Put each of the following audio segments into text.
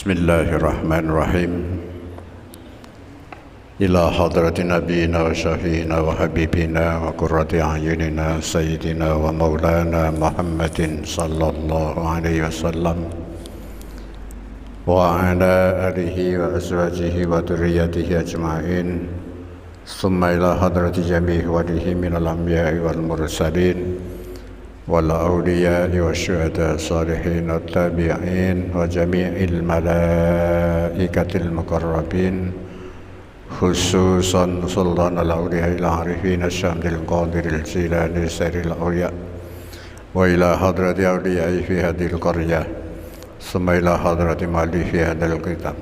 Bismillahirrahmanirrahim. Ila hadrati nabiyina wa syafiina wa habibina wa qurrati a'yunina sayyidina wa maulana Muhammadin sallallahu alaihi wasallam wa ala alihi wa azwajihi wa dhurriyyatihi ajma'in. Summa ila hadrati jami'i walihi minal anbiya'i wal mursalin wal awliya'i wa syuhada salihin wa tabi'in wa jami'il malaikatil muqarrabin khususan sultan al-awliya ila arifin asyamdil qadiril jilani sairil awliya wa ila hadrati awliya'i fi hadil qaryah summa ila hadrati mali fi hadal kitab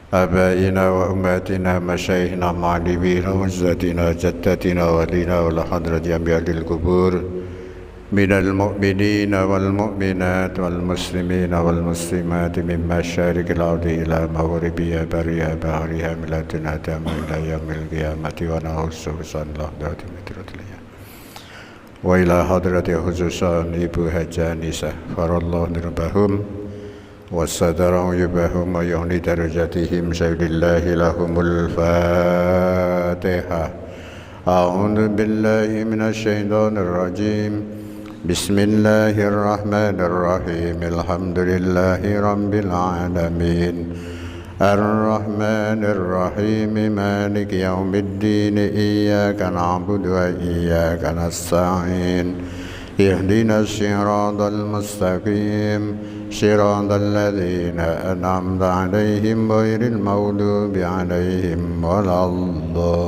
abaina wa ummatina masyaihna ma'alimina wajdatina jaddatina walina wa la hadrati ambiyadil kubur minal mu'minina wal mu'minat wal muslimina wal muslimat min masyarikil ardi ila maghribiha bariha bahriha miladuna dama ila yaumil qiyamati wa na'udzubillahi min hadrati mitratillah wa ila hadrati khususan ibu hajah nisa farallahu nirbahum wasadara yubahum wa yuhni darajatihim sayyidillahi lahumul fatihah. A'udzu billahi minasy syaithanir rajim. Bismillahirrahmanirrahim. Alhamdulillahi rabbil alamin. Ar-Rahmanir Rahim. Maliki yaumiddin. Iyyaka na'budu wa iyyaka nasta'in. Ihdinas siratal mustaqim. صراط الذين أنعمت عليهم غير المغضوب عليهم ولا الضالين.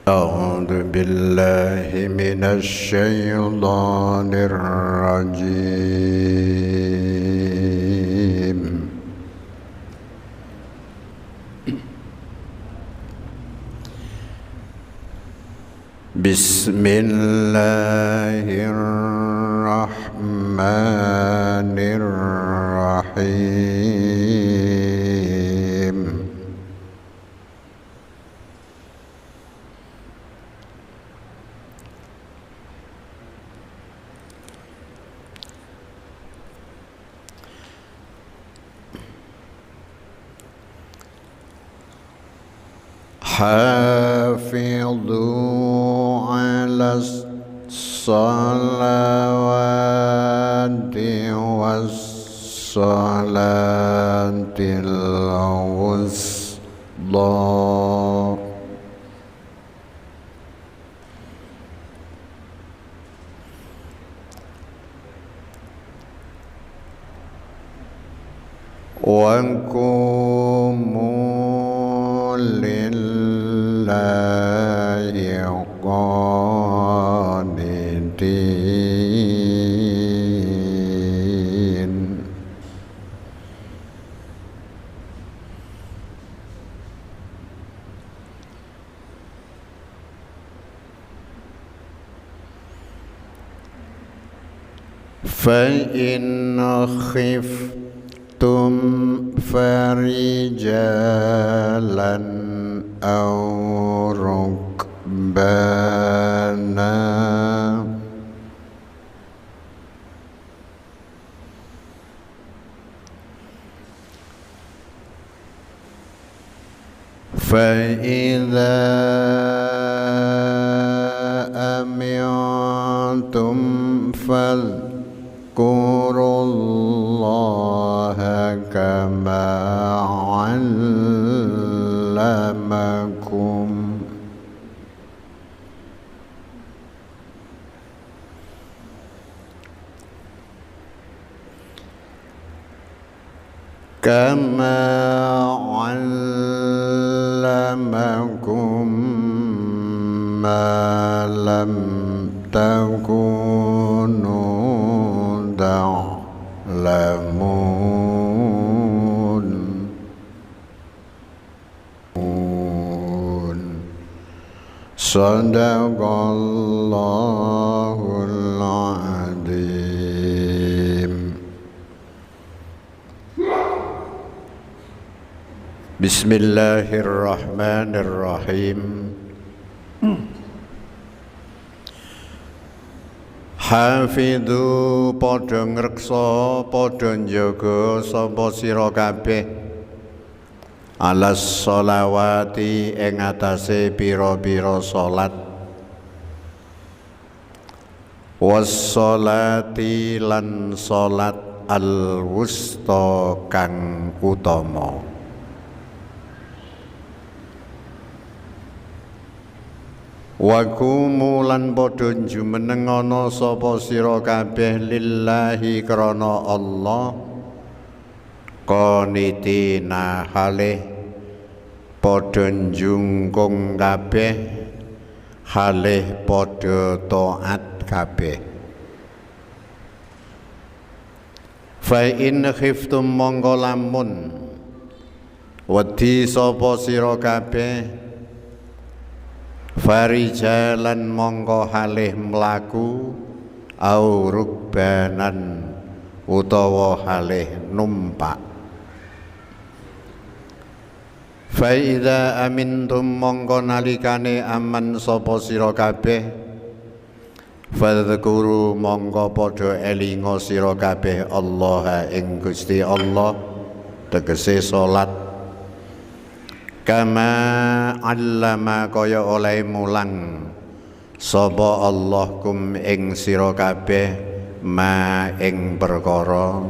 أعوذ بالله من الشيطان الرجيم. بسم الله الرحمن الرحيم. حافظوا على الصلوات والصلاة الوسطى وقوموا لله قانتين. فإن خفتم فرجالا أو ركبانا فإذا أمنتم فاذكروا الله كما علمكم ما لم تكونوا تعلمون. Sadaqallahul Azim. Bismillahirrahmanirrahim. Hafidhu padha ngreksa padha njaga sapa sira kabeh alas sholawati ing atase pira-pira salat was sholati lan salat al wusta kang utama. Wa kumu lan padha jumenengana sapa sira kabeh lillahi krana Allah qanitina halih padha njungkung kabeh halih padha taat kabeh. Fa in khiftum mongko lamun wedi sapa sira kabeh farijalan mongko halih mlaku au rukbanan utawa halih numpak. Fa idza amintum mongko nalikane aman sapa sira kabeh fadzkuru mongko padha elinga sira kabeh Allah ing Gusti Allah tegese salat kama allama kaya oleh mulang sapa Allah kum ing sira kabeh ma ing perkara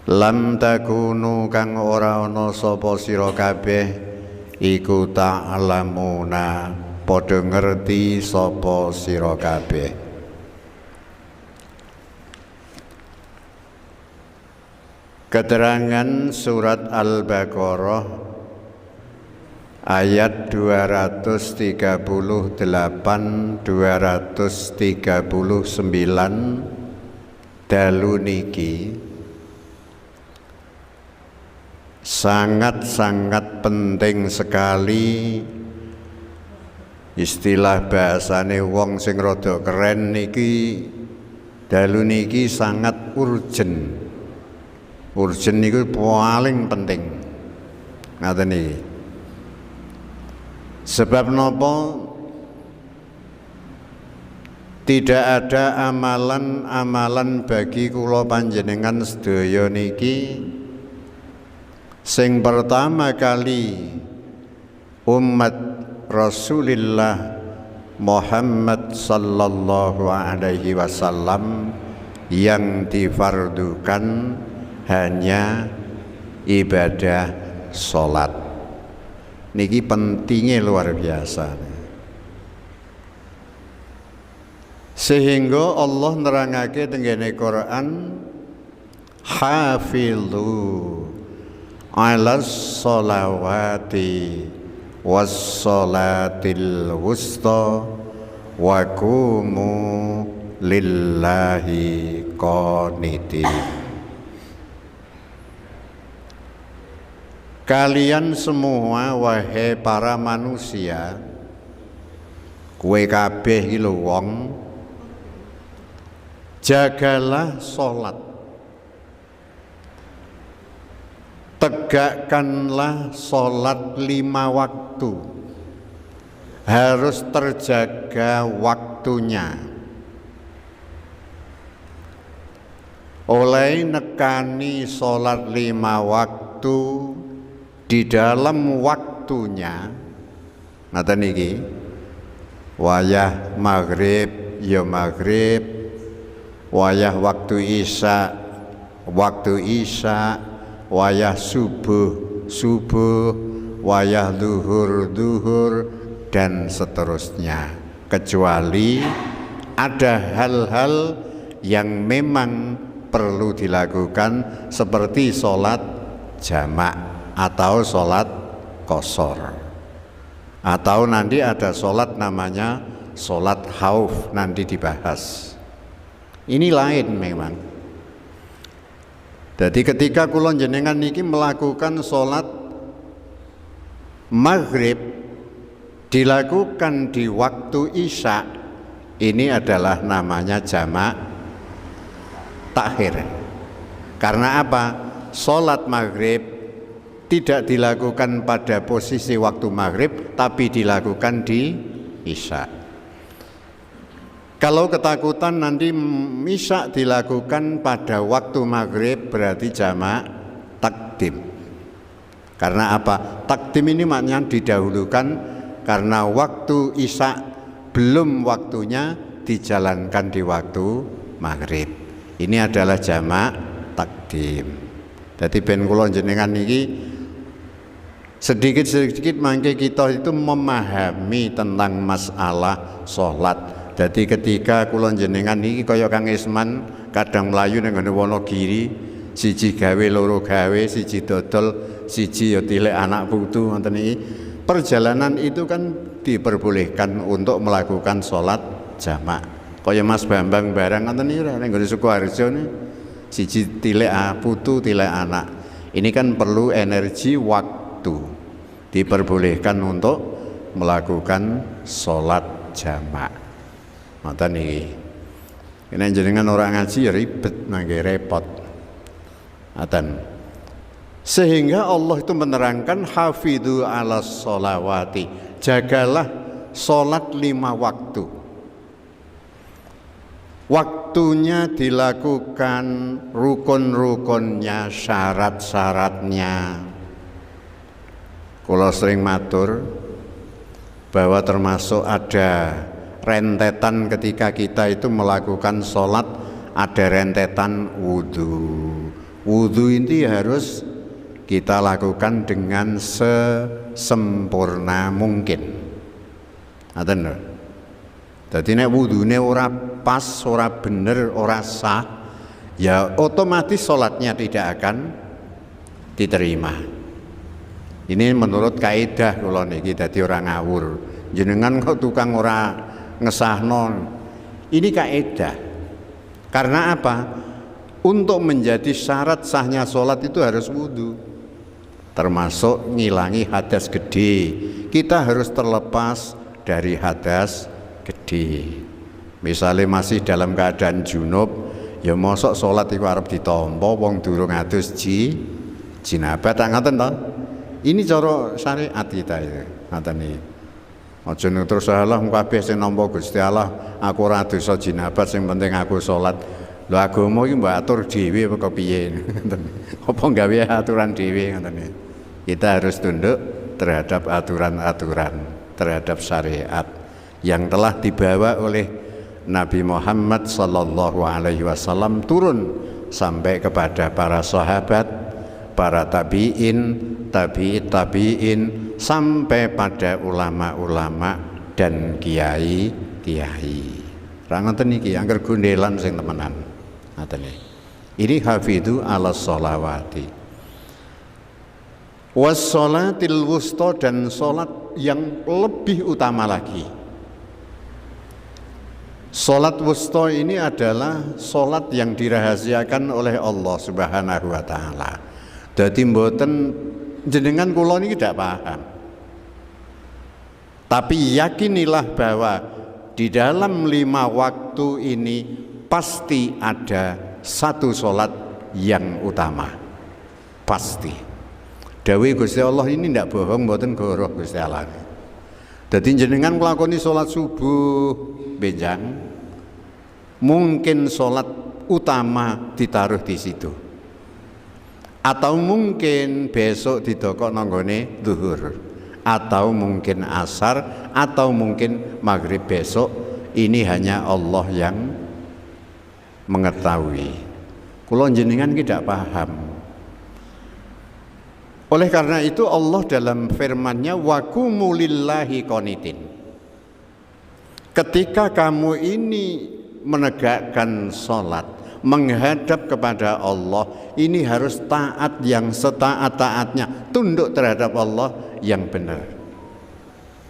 lam takunu kang ora ana sapa sira kabeh iku ta'lamuna padha ngerti sapa sira kabeh. Keterangan surat Al-Baqarah ayat 238 239 dalu niki sangat-sangat penting sekali. Istilah bahasane wong sing rada keren niki dalu niki sangat urgent. Urgent niku paling penting. Ngaten niki. Sebab nopo tidak ada amalan-amalan bagi kula panjenengan sedaya niki sing pertama kali umat Rasulullah Muhammad sallallahu alaihi wasallam yang difardukan hanya ibadah salat. Niki pentingnya luar biasa. Sehingga Allah nerangake tenggene Quran hafidhu alas sholawati was sholatil wusta wa qumu lillahi qanitin. Kalian semua wahai para manusia, kowe kabeh iki lho wong, jagalah salat. Tegakkanlah salat 5 waktu. Harus terjaga waktunya. Oleh nekani salat 5 waktu di dalam waktunya, ngaten niki wayah maghrib ya maghrib, wayah waktu isya wayah subuh wayah duhur dan seterusnya, kecuali ada hal-hal yang memang perlu dilakukan seperti sholat jamak atau sholat qashar, atau nanti ada sholat namanya sholat khauf, nanti dibahas. Ini lain memang. Jadi ketika kula jenengan niki melakukan sholat maghrib dilakukan di waktu isya, ini adalah namanya jamak takhir. Karena apa? Sholat maghrib tidak dilakukan pada posisi waktu maghrib, tapi dilakukan di isya. Kalau ketakutan nanti bisa dilakukan pada waktu maghrib berarti jamak takdim. Karena apa? Takdim ini maknanya didahulukan karena waktu isya belum waktunya dijalankan di waktu maghrib. Ini adalah jamak takdim. Jadi ben kula jenengan niki sedikit-sedikit mangke kita itu memahami tentang masalah sholat. Jadi ketika kula jenengan niki kaya Kang Isman kadang mlayu ning ngene Wonogiri, siji gawe loro gawe, siji dodol, siji ya tilek anak putu ngoten niki. Perjalanan itu kan diperbolehkan untuk melakukan sholat jamak. Kaya Mas Bambang barang ngoten niki ning ngene Sukoharjo niki siji tilek putu tilek anak. Ini kan perlu energi waktu. Diperbolehkan untuk melakukan sholat jamak. Ngoten niki. Ini jenengan orang ngaji ya ribet nangge repot. Ngoten. Sehingga Allah itu menerangkan hafidhu ala sholawati. Jagalah sholat 5 waktu. Waktunya dilakukan, rukun-rukunnya, syarat-syaratnya. Kula sering matur bahwa termasuk ada rentetan ketika kita itu melakukan sholat, ada rentetan wudhu. Wudhu ini harus kita lakukan dengan sesempurna mungkin. Ngoten lho. Dadi nek wudhune ora pas, ora bener, ora sah, ya otomatis sholatnya tidak akan diterima. Ini menurut kaidah kula niki dadi ora ngawur. Jenengan kok tukang ora ngesahno. Ini kaidah. Karena apa? Untuk menjadi syarat sahnya sholat itu harus wudhu. Termasuk ngilangi hadas gede. Kita harus terlepas dari hadas gede. Misalnya masih dalam keadaan junub, ya mosok sholat itu arep ditampa wong durung adus jinabat ngoten to. Ini cara syariat kita itu. Ngoten iki. Aja terus Allah kabeh sing nampa Gusti Allah, aku ora dosa jinabat, sing penting aku sholat. Lho agama iki mbok atur dhewe apa kepiye? Ngoten. Apa gawe aturan dhewe ngoten iki. Kita harus tunduk terhadap aturan-aturan, terhadap syariat yang telah dibawa oleh Nabi Muhammad sallallahu alaihi wasallam turun sampai kepada para sahabat, para tabi'in, tabi'in sampai pada ulama-ulama dan kiai-kiai. Ra ngoten iki angger gondelan sing temenan. Ngoten iki. Ini hafidhu ala sholawati. Was-sholatil wusta, dan sholat yang lebih utama lagi. Sholat wusta ini adalah sholat yang dirahasiakan oleh Allah Subhanahu wa ta'ala. Dadi mboten jenengan kula niki tidak paham. Tapi yakinilah bahwa di dalam 5 waktu ini pasti ada satu sholat yang utama. Pasti. Dawuh Gusti Allah ini tidak bohong, mboten goroh Gusti Allah. Dadi jenengan nglakoni sholat subuh benjang, mungkin sholat utama ditaruh di situ. Atau mungkin besok didokok nanggone zuhur, atau mungkin asar, atau mungkin maghrib besok. Ini hanya Allah yang mengetahui. Kula jenengan tidak paham. Oleh karena itu Allah dalam firman-Nya wa qumu lillahi qanitin. Ketika kamu ini menegakkan sholat, menghadap kepada Allah, ini harus taat yang setaat-taatnya, tunduk terhadap Allah yang benar.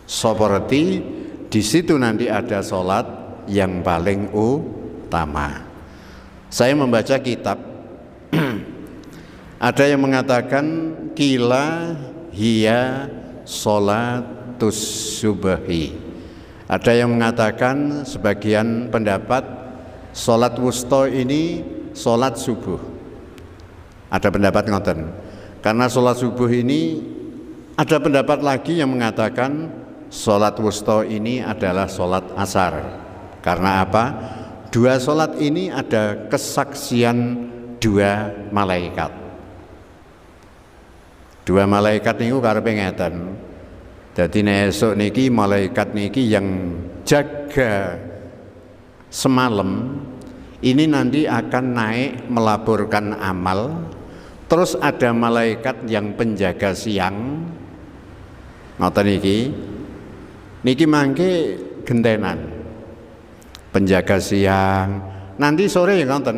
Seperti di situ nanti ada sholat yang paling utama. Saya membaca kitab, ada yang mengatakan kila hiya sholatus subhi. Ada yang mengatakan sebagian pendapat sholat wusta ini sholat subuh. Ada pendapat ngoten. Karena sholat subuh ini, ada pendapat lagi yang mengatakan sholat wusta ini adalah sholat asar. Karena apa? Dua sholat ini ada kesaksian dua malaikat. Dua malaikat niku karepe ngeten. Dadi nek esuk niki malaikat niki yang jaga semalam ini nanti akan naik melaporkan amal. Terus ada malaikat yang penjaga siang. Ngoten niki mangke gentenan. Penjaga siang. Nanti sore ya ngoten.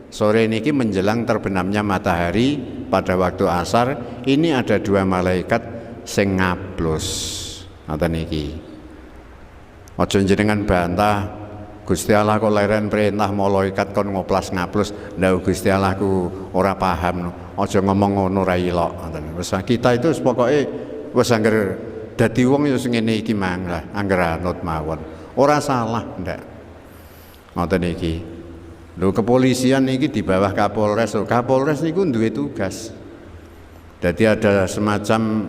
Sore niki menjelang terbenamnya matahari pada waktu asar, ini ada dua malaikat sing ngablus. Ngoten niki. Aja jenengan bantah, Gusti Allah kok leren perintah malaikat kon ngoplas ngablus. Ndak Gusti Allah ku ora paham. Aja ngomong ngono ra ilok. Ngoten. Wis kita itu pokoke wis angger dadi wong ya sing ngene iki mang lah, angger anut mawon. Ora salah ndak. Ngoten iki. Lho kepolisian niki di bawah Kapolres. Kapolres niku duwe tugas. Jadi ada semacam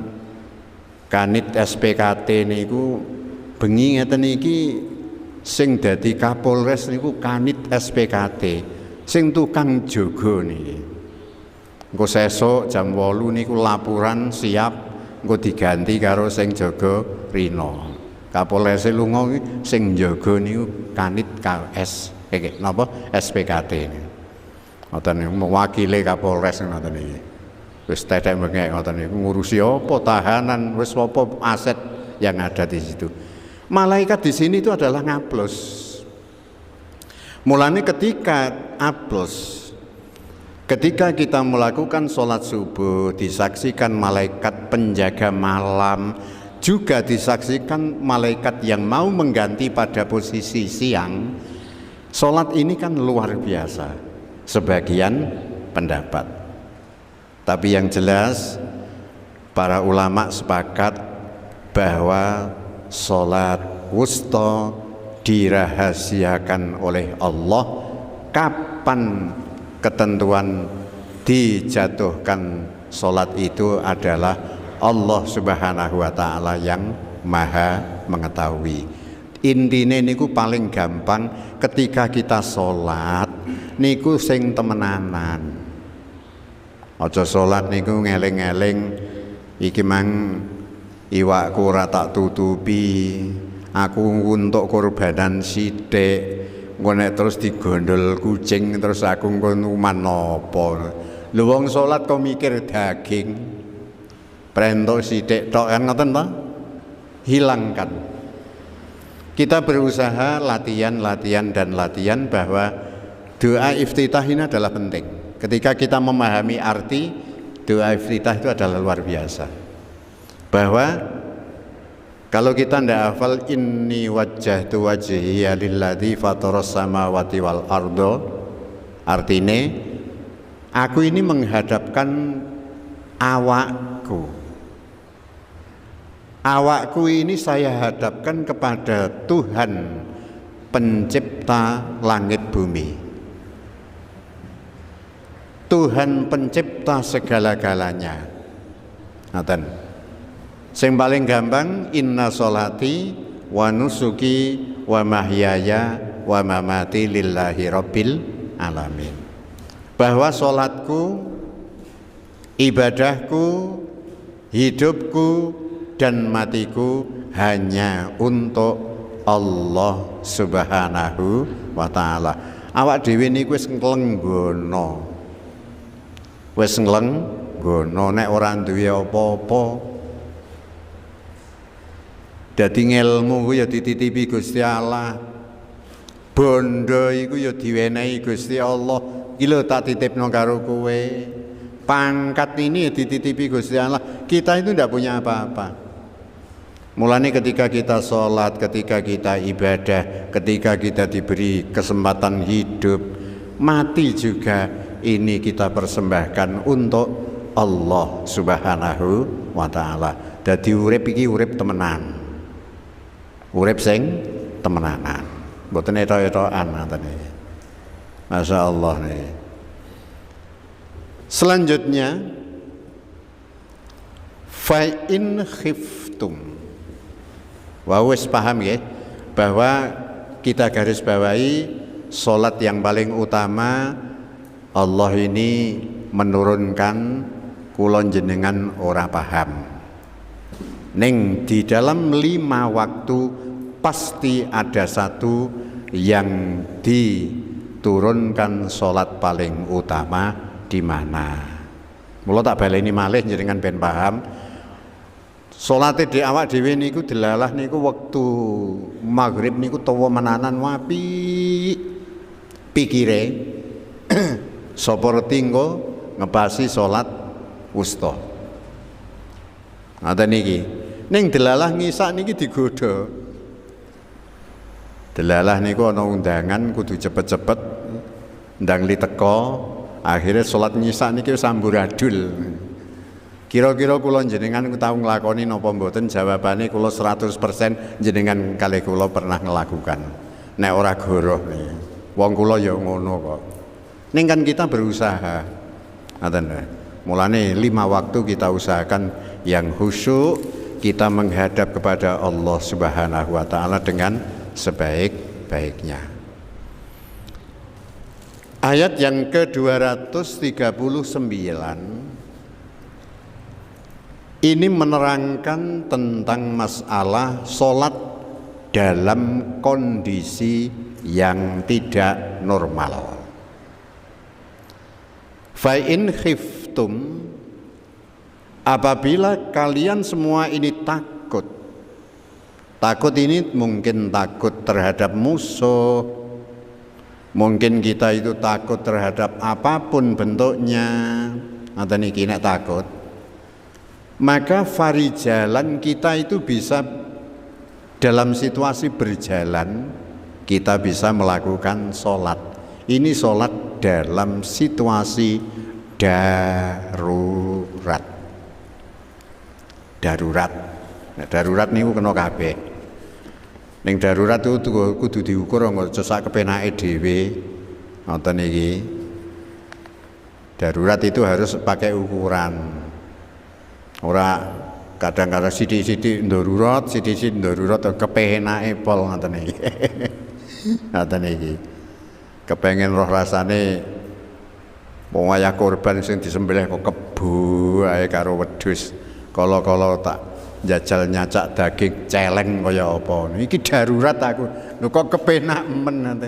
kanit SPKT niku bengi ngeten iki sing dadi Kapolres niku kanit SPKT. Sing tukang jaga niki. Engko sesuk jam 8 niku laporan siap engko diganti karo sing jaga rino. Kapolres lunga sing jaga niku kanit KS napa SPKT ini. Ngoten niku mewakili Kapolres ngoten iki. Wis tetek bengek ngoten niku ngurusi apa tahanan, wis apa aset yang ada di situ. Malaikat di sini itu adalah ngablus. Mulane ketika ablus, ketika kita melakukan sholat subuh disaksikan malaikat penjaga malam, juga disaksikan malaikat yang mau mengganti pada posisi siang. Sholat ini kan luar biasa, sebagian pendapat. Tapi yang jelas para ulama sepakat bahwa sholat wusta dirahasiakan oleh Allah. Kapan ketentuan dijatuhkan sholat itu adalah Allah Subhanahu wa ta'ala yang maha mengetahui. Intine niku paling gampang ketika kita sholat niku sing temenanan. Aja sholat niku ngeling-eling iki mang iwakku ora tak tutupi, aku untuk korbanan sithik, engko nek terus digondol kucing terus aku engko numan napa. Lho wong sholat kok mikir daging. Prentok sithik tok kan ngoten to? Hilangkan. Kita berusaha latihan bahwa doa iftitah ini adalah penting. Ketika kita memahami arti doa iftitah itu adalah luar biasa. Bahwa kalau kita ndak hafal inni wajjahtu wajhiya lilladzi fataras samawati wal ardo, artine aku ini menghadapkan awakku. Awakku ini saya hadapkan kepada Tuhan pencipta langit bumi. Tuhan pencipta segala-galanya. Ngaten. Sing paling gampang inna sholati wa nusuki wa mahyaya wa mamati lillahi rabbil alamin. Bahwa sholatku, ibadahku, hidupku dan matiku hanya untuk Allah Subhanahu wa ta'ala. Awak dhewe niku wis nglenggono. Wis nglenggono nek ora duwe apa-apa. Dadi ngelmu ku ya dititipi Gusti Allah. Bondo iku ya diwenehi Gusti Allah. Iki lho tak titipno karo kowe. Pangkat ini ya dititipi Gusti Allah. Kita itu tidak punya apa-apa. Mulanya ketika kita sholat, ketika kita ibadah, ketika kita diberi kesempatan hidup, mati juga ini kita persembahkan untuk Allah Subhanahu wa ta'ala. Dadi urip iki urip temenan. Urip sing temenanan. Mboten etok-etokan ngoten iki. Masya Allah nih. Selanjutnya fa in khiftum. Wah wis paham ya bahwa kita garis bawahi salat yang paling utama. Allah ini menurunkan kula jenengan ora paham. Ning di dalam 5 waktu pasti ada satu yang diturunkan salat paling utama di mana. Mula tak baleni malih jenengan ben paham. Salate di awak dhewe niku delalah niku wektu maghrib niku tawa menanan wapi pikire sapa tinggo ngepasi salat wusta. Ngoten niki. Ning delalah ngisak niki digodha. Delalah niku ana undangan kudu cepet-cepet ndang li teka, akhirnya salat ngisak niki samburadul. Kira-kira kula jenengan tau nglakoni napa mboten? Jawabane kula 100% jenengan kalih kula pernah ngelakukan. Nek ora goroh nih. Wong kula ya ngono kok. Ning kan kita berusaha. Ngoten lho. Mulane 5 waktu kita usahakan yang khusyuk, kita menghadap kepada Allah Subhanahu wa taala dengan sebaik-baiknya. Ayat yang ke-239 ini menerangkan tentang masalah sholat dalam kondisi yang tidak normal. Fa in khiftum, apabila kalian semua ini takut. Takut ini mungkin takut terhadap musuh, mungkin kita itu takut terhadap apapun bentuknya, atau niki nek takut. Maka farijalan kita itu bisa dalam situasi berjalan, kita bisa melakukan sholat. Ini sholat dalam situasi darurat. Darurat. Nah, darurat niku kena kabeh. Ning darurat itu kudu diukur aja sak kepenake dhewe. Ngoten iki. Darurat itu harus pakai ukuran. Ora kadang-kadang sithik-sithik darurat, sithik-sithik darurat kepenake pol ngoten iki. Ngoten iki. Kepengen roh rasane wong wayah korban sing disembelih kok kebo ae karo wedhus. Kala-kala tak njajal nyacak daging celeng kaya apa. Iki darurat aku. Lho kok kepenak men nanti.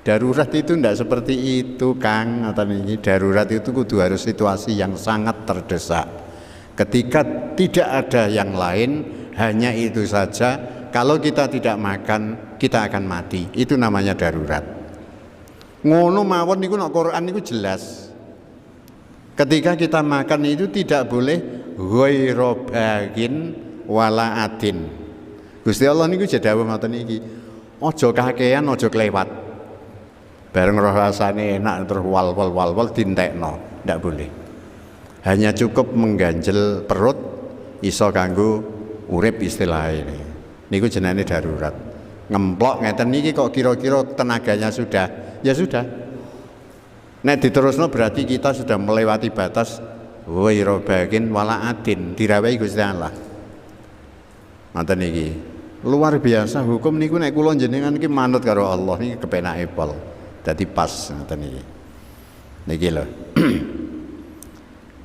Darurat itu ndak seperti itu, Kang. Ngoten iki. Darurat itu kudu harus situasi yang sangat terdesak. Ketika tidak ada yang lain, hanya itu saja. Kalau kita tidak makan, kita akan mati. Itu namanya darurat. Ngono mawon niku nek Quran niku jelas. Ketika kita makan itu tidak boleh ghairu bagin wala adin. Gusti Allah niku dawuh ngoten iki. Aja kakean, aja kelewat. Bareng roh rasane enak terus wal dintekno, ndak boleh. Hanya cukup mengganjel perut iso kanggo urip istilah ini. Niku jenenge darurat. Ngemplok ngeten niki kok kira-kira tenaganya sudah, ya sudah. Nek diterusno berarti kita sudah melewati batas ghairu bagin wala adin, dirawahi Gusti Allah. Ngoten niki. Luar biasa hukum niku nek kula jenengan iki manut karo Allah niki kepenake pol. Dadi pas ngoten niki. Niki lho.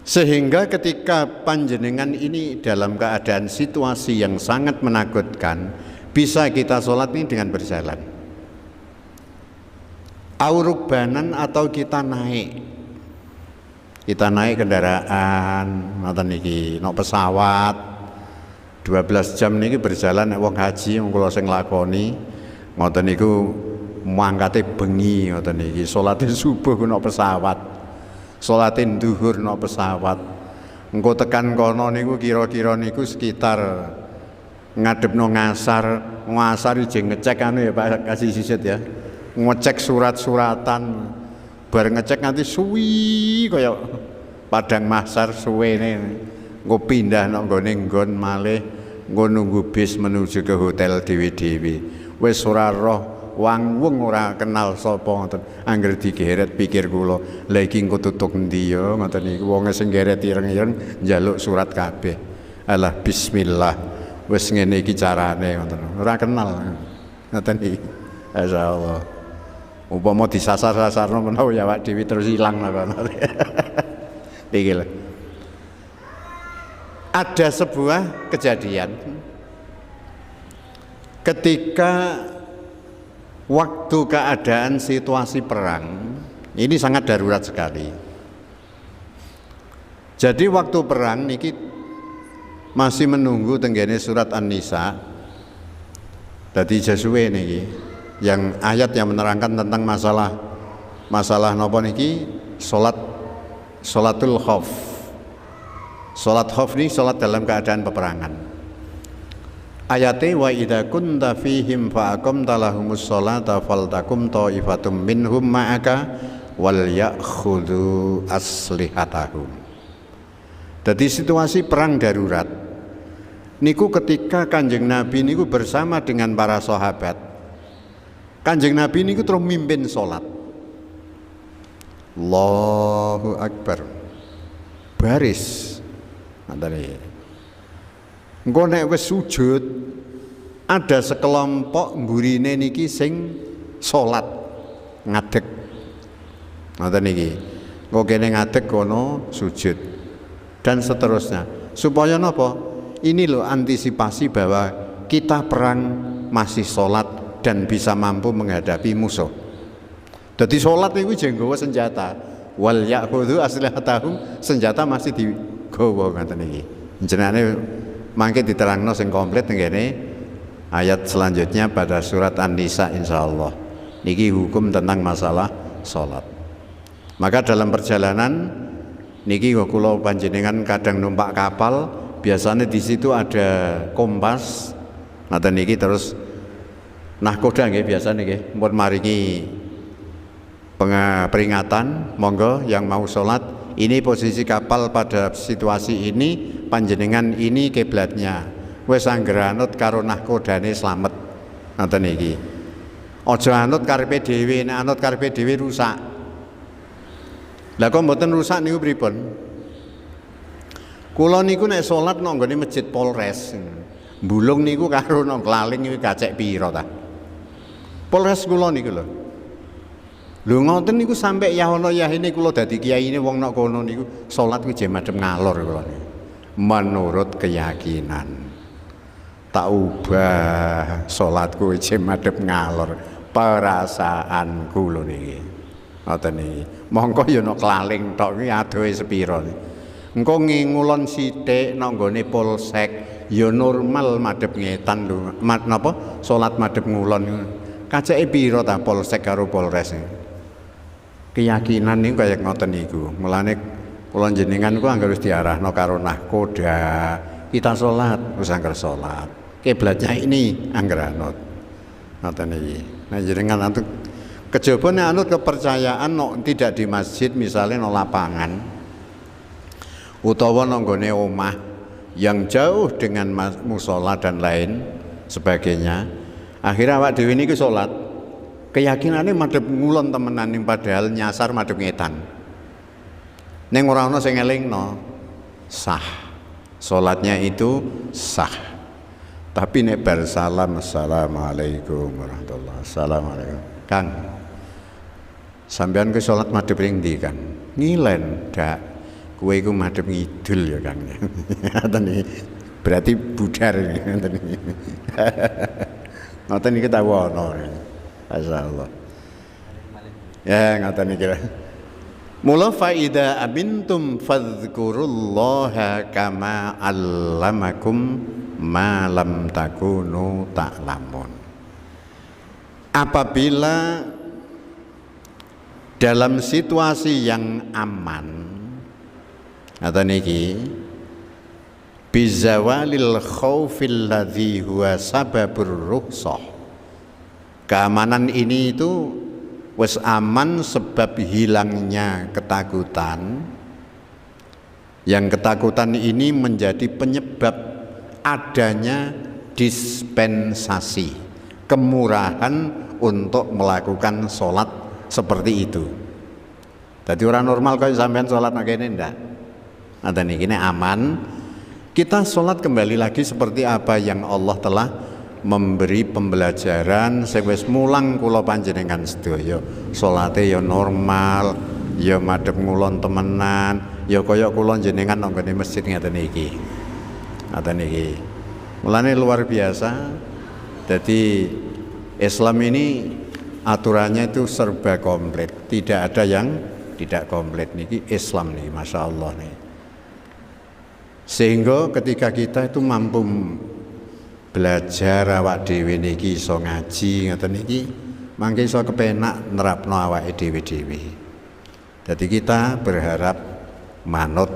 Sehingga ketika panjenengan ini dalam keadaan situasi yang sangat menakutkan, bisa kita sholat ini dengan berjalan. Aurukbanan atau kita naik kendaraan, ngoten niki, nok pesawat 12 jam niki berjalan nek wong haji wong kula sing nglakoni ngoten niku mangkate bengi ngoten niki, salate subuh nok pesawat. Sholatin duhur no pesawat. Engko tekan kono niku kira-kira niku sekitar ngadepno ngasar ijeng ngecek anu ya Pak kasih sisit ya. Ngecek surat-suratan. Bar ngecek nganti suwi kaya padang mahsyar suwene. Engko pindah nang nggone nggon malih engko nunggu bis menuju ke hotel dewi-dewi. Wis ora roh wong ora kenal sapa ngoten. Angger digeret pikir kula, lha iki engko tutuk endi ya ngoten niku. Wong sing geret ireng-ireng njaluk surat kabeh. Alah bismillah. Wis ngene iki carane ngoten. Ora kenal. Ngoten iki. Masyaallah. Umpama disasar-sasarno menawa ya awak dhewe terus ilang ngono. Iki lho. Ada sebuah kejadian ketika waktu keadaan situasi perang ini sangat darurat sekali. Jadi waktu perang niki masih menunggu tenggene surat An-Nisa. Dadi jasuwe niki yang ayat yang menerangkan tentang masalah napa niki salatul khauf. Salat khauf ini salat dalam keadaan peperangan. Ayate wa idza kunta fihim fa aqamta lahumus sholata faltakum ta'ifatum minhum ma'aka wal ya'khudhu aslihatahum. Jadi situasi perang darurat niku ketika Kanjeng Nabi niku bersama dengan para sahabat. Kanjeng Nabi niku terus mimpin salat. Allahu Akbar. Baris. Engko nek wis sujud ada sekelompok mburine niki sing salat ngadeg. Ngoten niki. Engko kene ngadeg kono sujud dan seterusnya. Supaya napa? Ini loh antisipasi bahwa kita perang masih salat dan bisa mampu menghadapi musuh. Dadi salat niku jeng nggawa senjata. Wal ya'khudhu aslihatahum, senjata masih digawa ngoten niki. Jenenge mangke diterangno sing komplit ngene ayat selanjutnya pada surat An-Nisa insyaallah. Niki hukum tentang masalah salat. Maka dalam perjalanan niki kula panjenengan kadang numpak kapal, biasanya di situ ada kompas. Ngoten niki terus nahkoda nggih biasa nggih mun maringi peringatan, monggo yang mau sholat ini posisi kapal pada situasi ini, panjenengan ini kiblatnya. Wes anggere anut karo nahkodane slamet. Ngoten iki. Aja anut karepe dhewe, nek anut karepe dhewe rusak. Lah kok mboten rusak niku pripun? Kula niku nek sholat nang nggone Masjid Polres. Mbulung niku karo nang Klaling iki gacek pira ta? Polres kula niku lho. Lho ngoten niku sampai ya ana yahine kula dadi kiyaine wong nok kono niku salat kuwi jek madhep ngalor kula niku. Menurut keyakinan. Tak ubah salatku jek madhep ngalor. Perasaanku lho niki. Ngoten niki. Mongko ya nok Klaling tok iki adohe sepira. Engko ngulon sithik nang nggone polsek ya normal madhep ngetan lho. Napa salat madhep ngulon. Kaceke pira ta polsek karo polres. Keyakinan niku kaya ngoten niku. Mulane kula jenengan ku anggere wis diarahno karo nahkoda, kita salat, wis anggere salat. Kiblatnya ini anggere anut. Ngoten iki. Nah jenengan anut kejaba nek anut kepercayaan tidak di masjid misalnya no lapangan utawa nang gone omah yang jauh dengan musola dan lain sebagainya. Akhirnya awak dhewe niku salat. Keyakinannya madhep ngulon temenan ning padahal nyasar madhep ngetan. Ning ora ana sing elingno. Sah. Salatnya itu sah. Tapi nek bar salam assalamualaikum warahmatullahi wabarakatuh. Kang. Sampeyan ke salat madhep ning ndi, Kang? Ngilen, Dak. Kowe iku madhep ngidul ya, Kang. Ngoten iki. Berarti budar ngoten iki. Ngoten iki tawono. Masyaallah. Ya ngoten iki. Mula fa idza amintum fadhkurullaha kama 'allamakum ma lam takunu ta'lamun. Apabila dalam situasi yang aman ngoten iki bizawalil khaufil ladzi huwa sababur rukhsah. Keamanan ini itu wis aman sebab hilangnya ketakutan. Yang ketakutan ini menjadi penyebab adanya dispensasi, kemurahan untuk melakukan sholat seperti itu. Jadi orang normal kalau sampean sholat begini enggak. Ada nih, ini aman. Kita sholat kembali lagi seperti apa yang Allah telah memberi pembelajaran sing wis mulang kula panjenengan sedaya. Salate ya normal, ya madhep ngulon temenan, ya kaya kula jenengan nang ngene masjid ngeten iki. Ngaten iki. Mulane luar biasa. Jadi Islam ini aturannya itu serba komplit, tidak ada yang tidak komplit. Niki Islam nih, masya Allah nih. Sehingga ketika kita itu mampu belajar awak dhewe niki iso ngaji ngoten niki, mangke iso kepenak nerapno awake dhewe-dhewe. Jadi kita berharap manut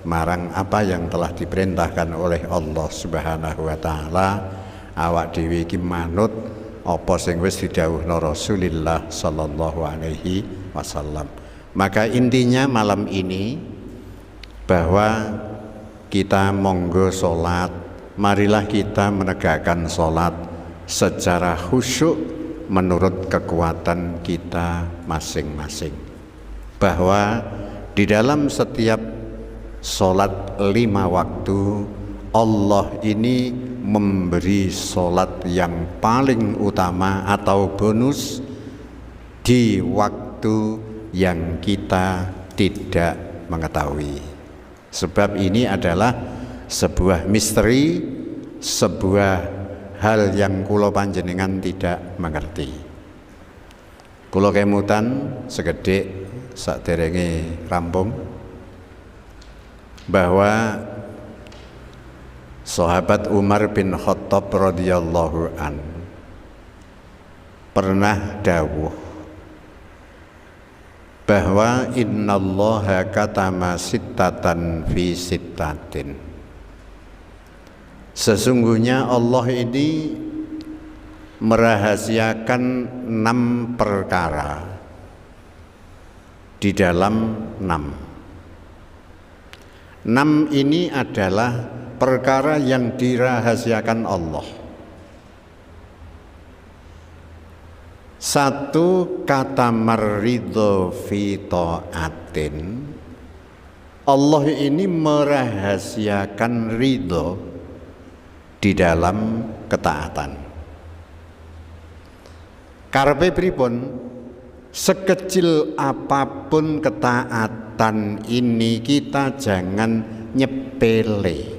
marang apa yang telah diperintahkan oleh Allah Subhanahu wa taala. Awak dhewe iki manut apa sing wis didhawuhna Rasulullah sallallahu alaihi wasallam. Maka intinya malam ini bahwa kita monggo salat, marilah kita menegakkan salat secara khusyuk menurut kekuatan kita masing-masing. Bahwa di dalam setiap salat 5 waktu Allah ini memberi salat yang paling utama atau bonus di waktu yang kita tidak mengetahui. Sebab ini adalah sebuah misteri, sebuah hal yang kula panjenengan tidak mengerti. Kula kemutan segedhik saderenge rampung bahwa sahabat Umar bin Khattab radhiyallahu an pernah dawuh bahwa innallaha katama sittatan fi sittatin. Sesungguhnya Allah ini merahasiakan 6 perkara di dalam 6. 6 ini adalah perkara yang dirahasiakan Allah. 1, kata maridho fi ta'atin. Allah ini merahasiakan ridho di dalam ketaatan. Karepe pripun? Sekecil apapun ketaatan ini kita jangan nyepele.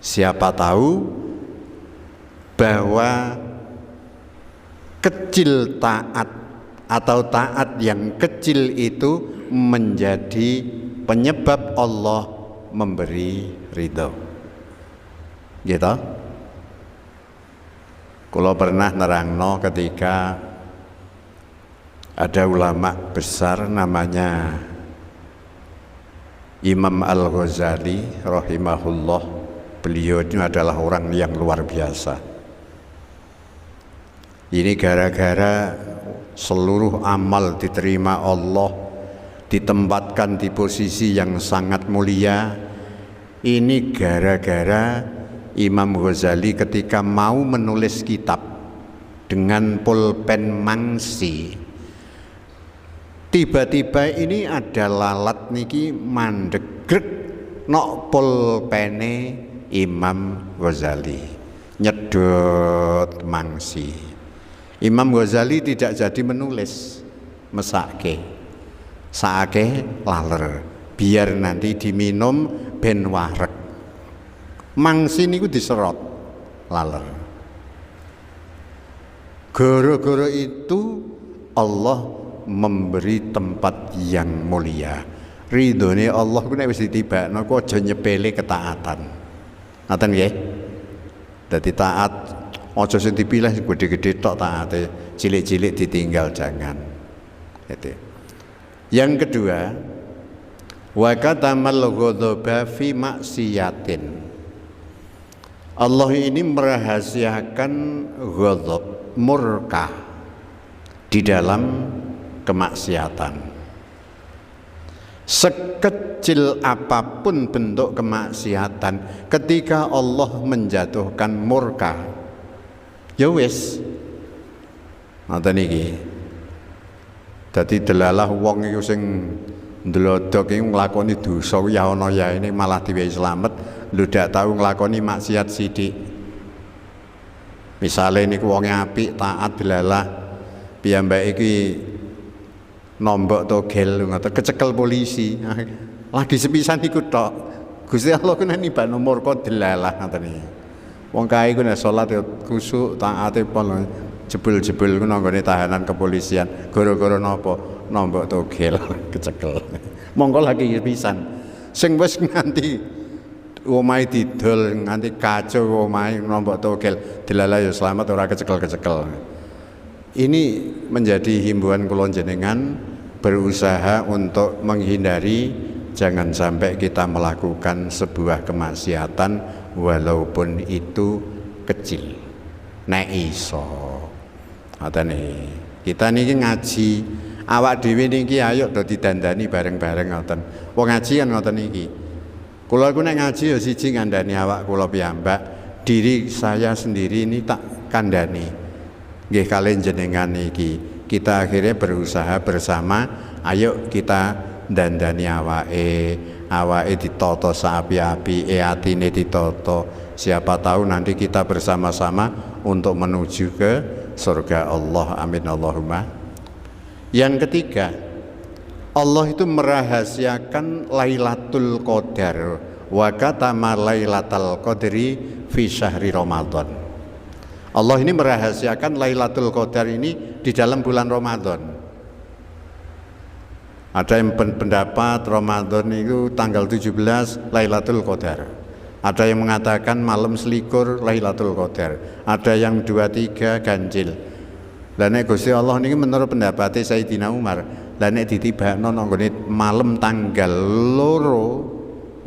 Siapa tahu bahwa kecil taat atau taat yang kecil itu menjadi penyebab Allah memberi ridho. Gitu. Kalau pernah nerangno ketika ada ulama besar namanya Imam Al-Ghazali rahimahullah. Beliau ini adalah orang yang luar biasa. Ini gara-gara seluruh amal diterima Allah, ditempatkan di posisi yang sangat mulia. Ini gara-gara Imam Ghazali ketika mau menulis kitab dengan pulpen mangsi, tiba-tiba ini ada lalat niki mandegrek nok pulpene Imam Ghazali, nyedot mangsi. Imam Ghazali tidak jadi menulis, mesake, saake laler, biar nanti diminum ben wareg. Mangsi niku diserot laler. Gara-gara itu Allah memberi tempat yang mulia. Ridhone Allah ku nek wis ditibakno ku aja nyepele ketaatan. Ngaten nggih. Dadi taat aja sing dipilih gede-gede tok taate, cilik-cilik ditinggal jangan. Gitu. Yang kedua, wa katamal ghadaba fi maksiatin. Allah ini merahasiakan ghadab, murka di dalam kemaksiatan. Sekecil apapun bentuk kemaksiatan, ketika Allah menjatuhkan murka, ya wis. Ngoten iki. Dadi delalah wong iku sing ndlodok iku nglakoni dosa ya ana ya ini malah diwehi slamet, lho dak tau nglakoni maksiat sithik. Misale niku wong apik, taat, delalah, piyambake iki nombok togel ngoten kecekel polisi. Lagi sepisan iku tok. Gusti Allah ku nek nibak nomor kok delalah ngoten iki. Wong kae ku nek salat ya kusuk, taate pol jebul-jebul ku nanggone tahanan kepolisian. Gara-gara napa? Nombok togel kecekel. Monggo lagi sepisan. Sing wis nganti omahe didol nganti kacau omahe nombok togel delalah ya selamat ora kecekel-kecekel. Ini menjadi himbauan kula jenengan berusaha untuk menghindari jangan sampai kita melakukan sebuah kemaksiatan walaupun itu kecil. Nek iso. Ngoten kita niki ngaji, awak dhewe niki ayo do didandani bareng-bareng ngoten. Wong ngaji kan ngoten niki. Kula iku nek ngaji ya siji ngandani awak kula piyambak, diri saya sendiri ini tak kandhani. Nggih kalian jenengan iki. Kita akhirnya berusaha bersama, ayo kita dandani awake ditoto saapi-api, atine ditoto. Siapa tahu nanti kita bersama-sama untuk menuju ke surga Allah. Amin Allahumma. Yang ketiga, Allah itu merahasiakan Lailatul Qadar wa katama Lailatul Qadri fi syahri Ramadan. Allah ini merahasiakan Lailatul Qadar ini di dalam bulan Ramadan. Ada yang pendapat Ramadan itu tanggal 17 Lailatul Qadar. Ada yang mengatakan malam selikur Lailatul Qadar. Ada yang 23 ganjil. Lah nek Gusti Allah niki menurut pendapatnya Sayyidina Umar, lah nek ditibakno nggone malam tanggal loro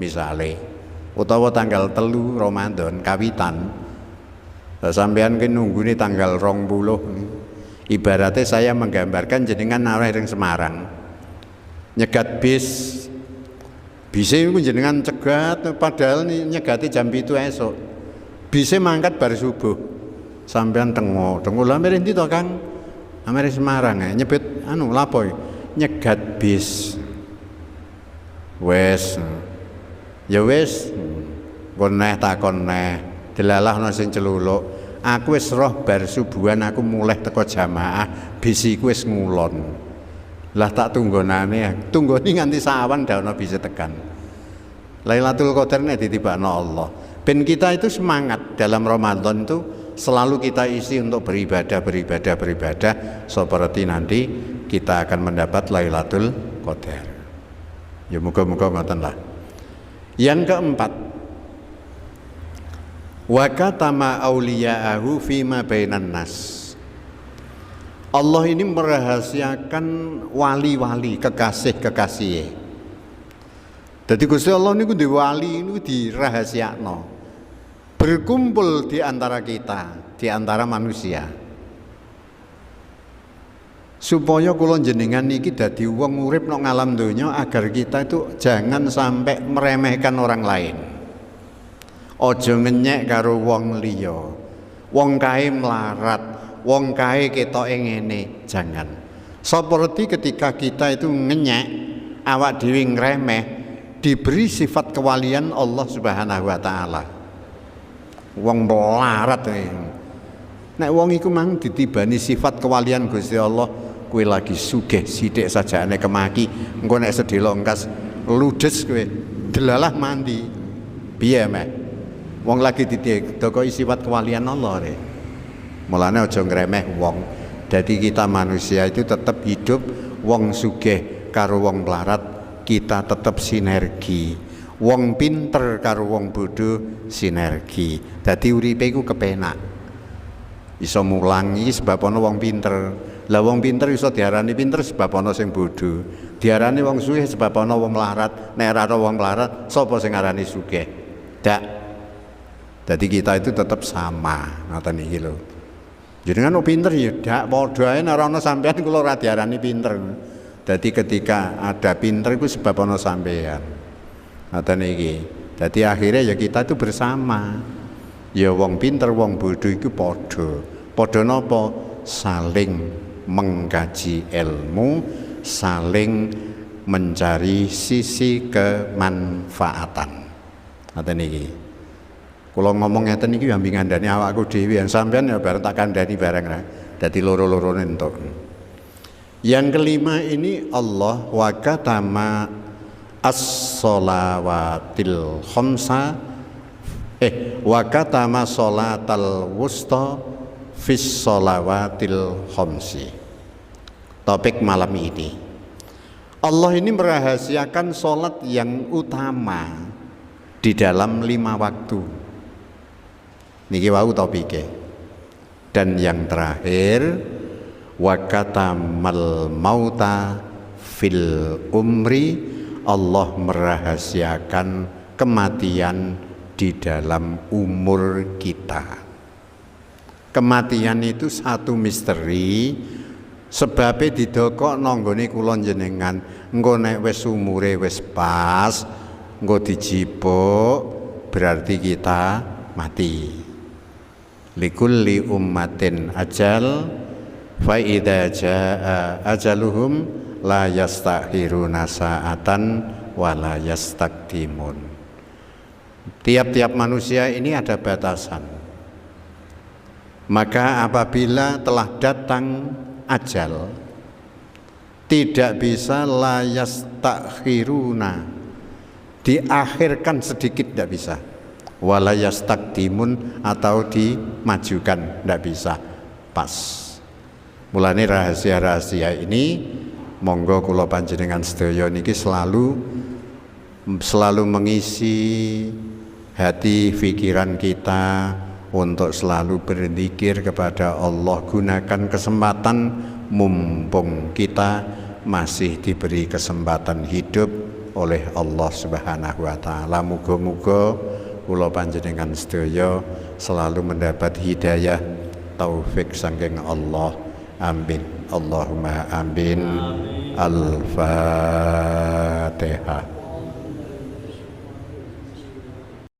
misale utawa tanggal 3 Ramadan kawitan, sampean ki nunggune tanggal 20. Ibaratnya saya menggambarkan jenengan arah ring Semarang nyegat bis itu jenengan cegat padahal nyegati jam 7 esok, bisnya mangkat bar subuh sampean tengo lah mrene ndi to Kang? Amere Semarang nyebut lapo nyegat bis wes ya wes kon neh takon neh delalahno sing celuluk. Aku wis roh bar subuhan aku mulai teko jamaah bis iku wis ngulon. Lah tak tunggonane nganti sawan daono bisa tekan. Lailatul Qadar nek ditibakno Allah. Ben kita itu semangat dalam Ramadan itu selalu kita isi untuk beribadah seperti nanti kita akan mendapat Lailatul Qadar. Ya muga-muga ngoten lah. Yang keempat, wa katama auliya'ahu fima bainan nas. Allah ini merahasiakan wali-wali, kekasih-kekasih. Jadi Gusti Allah niku di wali niku dirahasiakno. Berkumpul di antara kita, di antara manusia. Supaya kula jenengan niki dadi wong urip nang alam donya agar kita itu jangan sampai meremehkan orang lain. Aja ngenyek karo wong liya. Wong kae melarat, wong kae ketoke ngene, jangan. Seperti ketika kita itu ngenyek, awak dhewe ngremeh, diberi sifat kewalian Allah Subhanahu wa taala. Wong melarat nek wong iku mang ditibani sifat kewalian Gusti Allah, kowe lagi sugih sithik sajane kemaki, engko nek sedhela engkas ludes kowe delalah mandi. Piye meh? Wong lagi didokoi sifat kewalian Allah re. Mulane aja ngremeh wong. Jadi kita manusia itu tetap hidup, wong sugih karo wong melarat kita tetap sinergi. Wong pinter karo wong bodoh sinergi. Dadi uripe iku kepenak. Iso mulang iki sebab ana wong pinter. Lah wong pinter iso diarani pinter sebab ana sing bodoh. Diarani wong sugih sebab ana wong melarat. Nek ora ana wong melarat, sapa sing arani sugih? Dak. Dadi kita itu tetap sama. Ngoten iki lho. Jenengan pinter ya dak padha ae nek ana sampean kula ora diarani pinter. Dadi ketika ada pinter itu sebab ana sampean. Ngoten iki. Dadi akhirnya ya kita itu bersama. Ya wong pinter wong bodoh iku padha. Padha napa? Saling mengkaji ilmu, saling mencari sisi kemanfaatan. Ngoten iki. Kula ngomong ngeten iki ambi ngandani awakku dhewe, sampean ya bareng tak kandhani bareng ra. Dadi loro-lorone entuk. Yang kelima ini Allah wa katama as-sholawatil khamsa wa katama sholatal wusta fis sholawatil khamsi. Topik malam ini. Allah ini merahasiakan sholat yang utama di dalam 5 waktu. Niki wau topike. Dan yang terakhir wa katamal mauta fil umri, Allah merahasiakan kematian di dalam umur kita. Kematian itu satu misteri, sebabnya didokok nonggone kula jenengan, engko nek wis umure wis pas, engko dijipuk berarti kita mati. Likulli ummatin ajal fa idza jaa ajaluhum la yastakhiruna sa'atan wa la yastaqdimun. Tiap-tiap manusia ini ada batasan. Maka apabila telah datang ajal, tidak bisa la yastakhiruna, diakhirkan sedikit tidak bisa. Wala yastaqdimun, atau dimajukan tidak bisa, pas. Mulane rahasia-rahasia ini monggo kula panjenengan sedaya niki selalu mengisi hati pikiran kita untuk selalu berzikir kepada Allah. Gunakan kesempatan mumpung kita masih diberi kesempatan hidup oleh Allah Subhanahu wa taala. Muga-muga kula panjenengan sedaya selalu mendapat hidayah taufik saking Allah. Amin. Allahumma amin. Al-Fatihah.